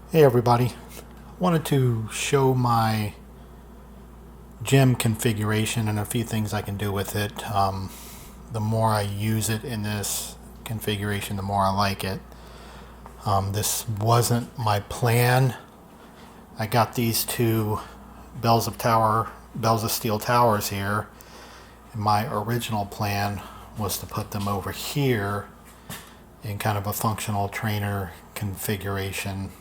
Hey everybody, wanted to show my gym configuration and a few things I can do with it. The more I use it in this configuration, the more I like it. This wasn't my plan. I got these two Bells of Steel towers here, and my original plan was to put them over here in kind of a functional trainer configuration.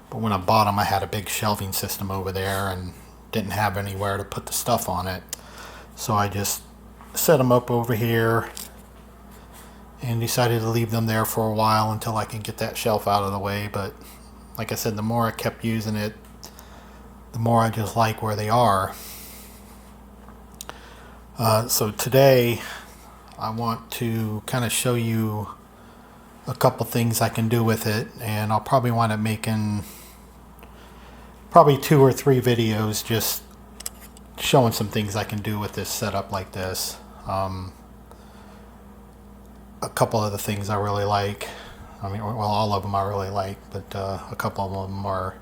But when I bought them, I had a big shelving system over there and didn't have anywhere to put the stuff on it. So I just set them up over here and decided to leave them there for a while until I can get that shelf out of the way. But like I said, the more I kept using it, the more I just like where they are. So today I want to kind of show you a couple things I can do with it, and I'll probably wind up making probably 2 or 3 videos just showing some things I can do with this setup like this. A couple of the things I really like, all of them I really like, but a couple of them are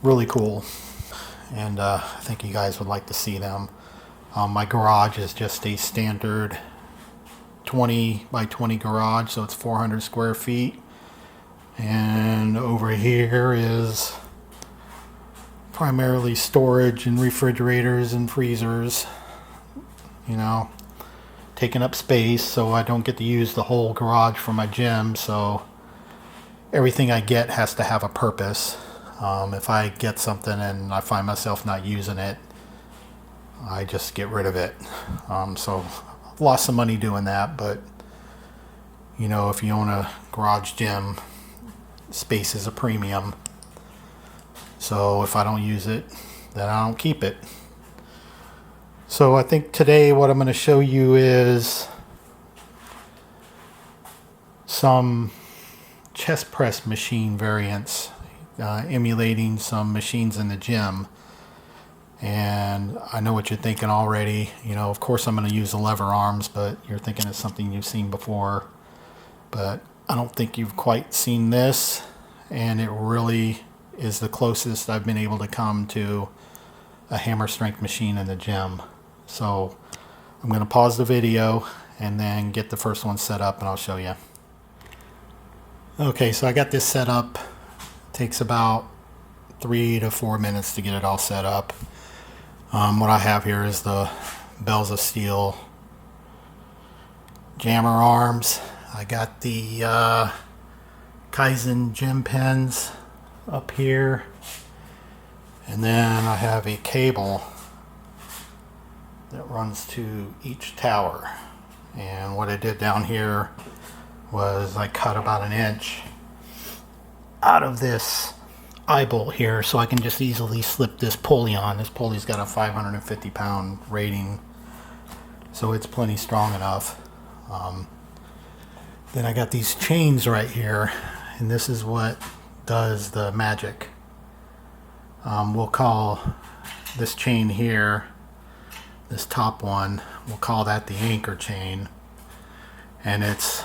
really cool, and I think you guys would like to see them. My garage is just a standard 20 by 20 garage, so it's 400 square feet, and over here is primarily storage and refrigerators and freezers, taking up space, so I don't get to use the whole garage for my gym. So everything I get has to have a purpose. If I get something and I find myself not using it, I just get rid of it. So I've lost some money doing that, but if you own a garage gym, space is a premium. So if I don't use it, then I don't keep it. So I think today what I'm going to show you is some chest press machine variants, emulating some machines in the gym. And I know what you're thinking already. Of course I'm going to use the lever arms, but you're thinking it's something you've seen before. But I don't think you've quite seen this, and it really is the closest I've been able to come to a hammer strength machine in the gym. So I'm going to pause the video and then get the first one set up, and I'll show you. Okay, so I got this set up. It takes about 3 to 4 minutes to get it all set up. What I have here is the Bells of Steel jammer arms. I got the Kaizen gym pins up here, and then I have a cable that runs to each tower. And what I did down here was I cut about 1 inch out of this eye bolt here, so I can just easily slip this pulley on. This pulley's got a 550 pound rating, so it's plenty strong enough. Then I got these chains right here, and this is what does the magic. We'll call this chain here, this top one, we'll call that the anchor chain, and it's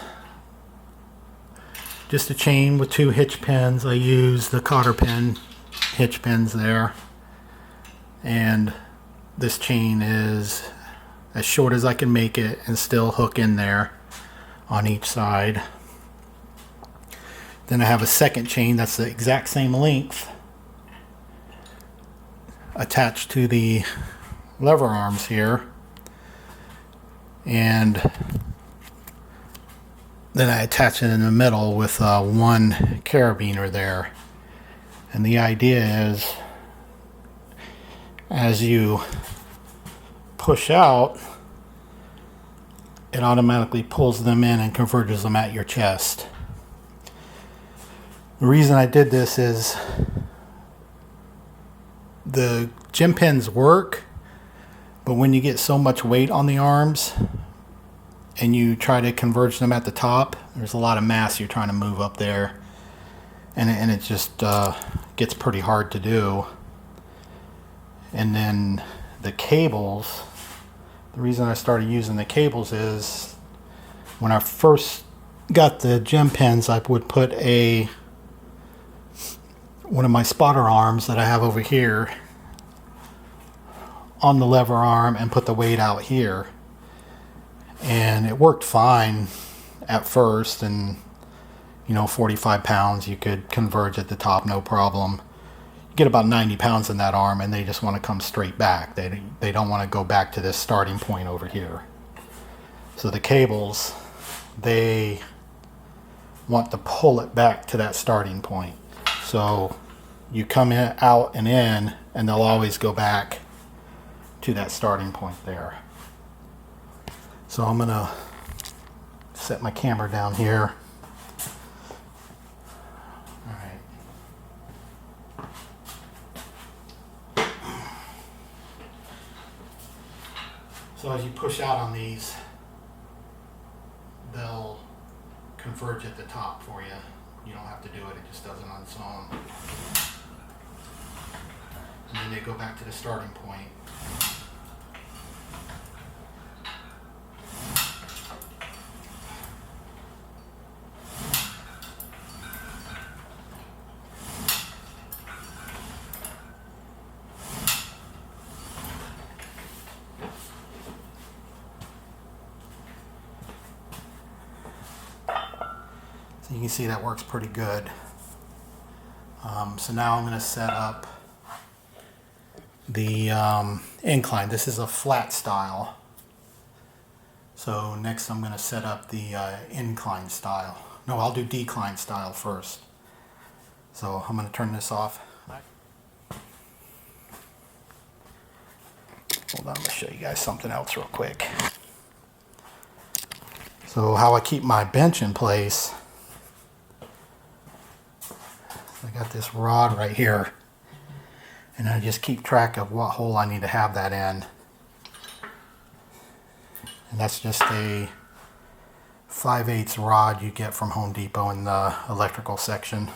just a chain with 2 hitch pins. I use the cotter pin hitch pins there, and this chain is as short as I can make it and still hook in there on each side. Then I have a second chain that's the exact same length attached to the lever arms here, and then I attach it in the middle with one carabiner there. And the idea is, as you push out, it automatically pulls them in and converges them at your chest. The reason I did this is the gym pins work, but when you get so much weight on the arms and you try to converge them at the top, there's a lot of mass you're trying to move up there, and it just gets pretty hard to do. And then the cables, the reason I started using the cables is when I first got the gym pins, I would put a one of my spotter arms that I have over here on the lever arm and put the weight out here. And it worked fine at first, and 45 pounds you could converge at the top, no problem. You get about 90 pounds in that arm and they just want to come straight back. They don't want to go back to this starting point over here. So the cables, they want to pull it back to that starting point. So you come in, out and in, and they'll always go back to that starting point there. So I'm gonna set my camera down here. All right. So as you push out on these, they'll converge at the top for you. You don't have to do it, it just does it on its own. And then they go back to the starting point. So you can see that works pretty good. So now I'm going to set up the incline. This is a flat style. So next I'm going to set up the incline style. No, I'll do decline style first. So I'm going to turn this off. Hold on, I'm going to show you guys something else real quick. So how I keep my bench in place, I got this rod right here, and I just keep track of what hole I need to have that in. And that's just a 5/8 rod you get from Home Depot in the electrical section.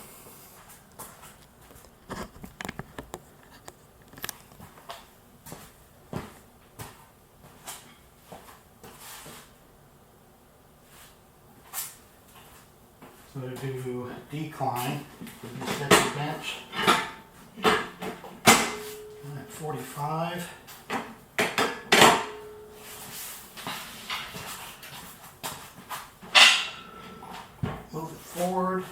So to do decline, you set your bench at 45. Move it forward.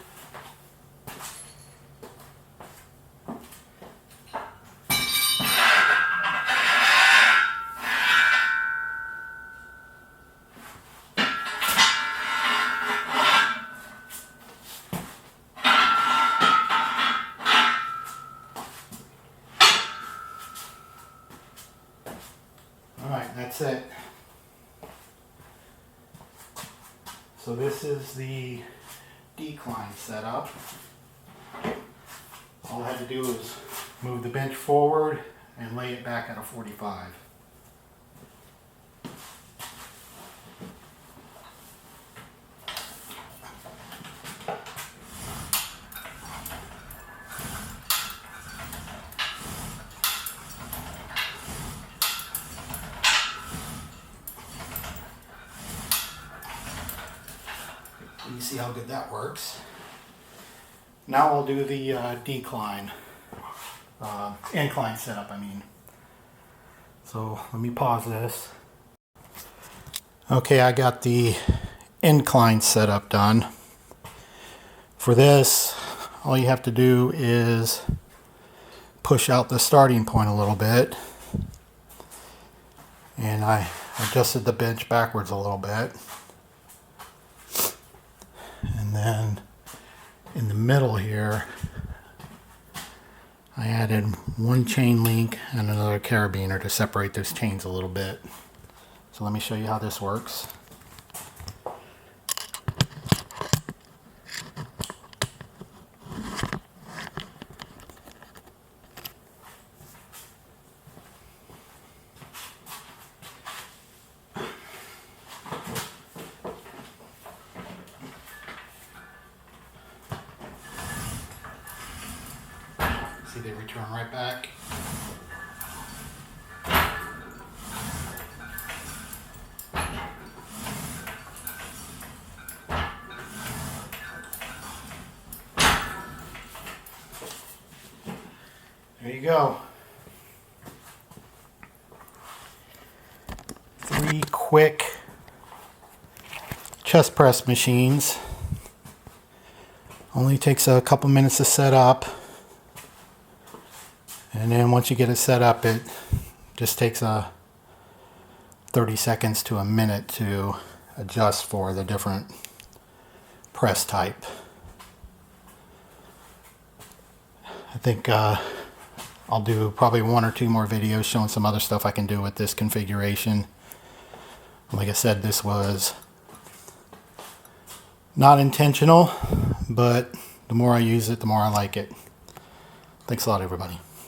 Alright, that's it. So this is the decline setup. All I had to do is move the bench forward and lay it back at a 45. You see how good that works. Now I'll do the decline, incline setup, I mean. So let me pause this. Okay, I got the incline setup done. For this, all you have to do is push out the starting point a little bit. And I adjusted the bench backwards a little bit. And then in the middle here, I added one chain link and another carabiner to separate those chains a little bit. So let me show you how this works. See, they return right back. There you go. 3 quick chest press machines. Only takes a couple minutes to set up. And then once you get it set up, it just takes 30 seconds to a minute to adjust for the different press type. I think I'll do probably 1 or 2 more videos showing some other stuff I can do with this configuration. Like I said, this was not intentional, but the more I use it, the more I like it. Thanks a lot, everybody.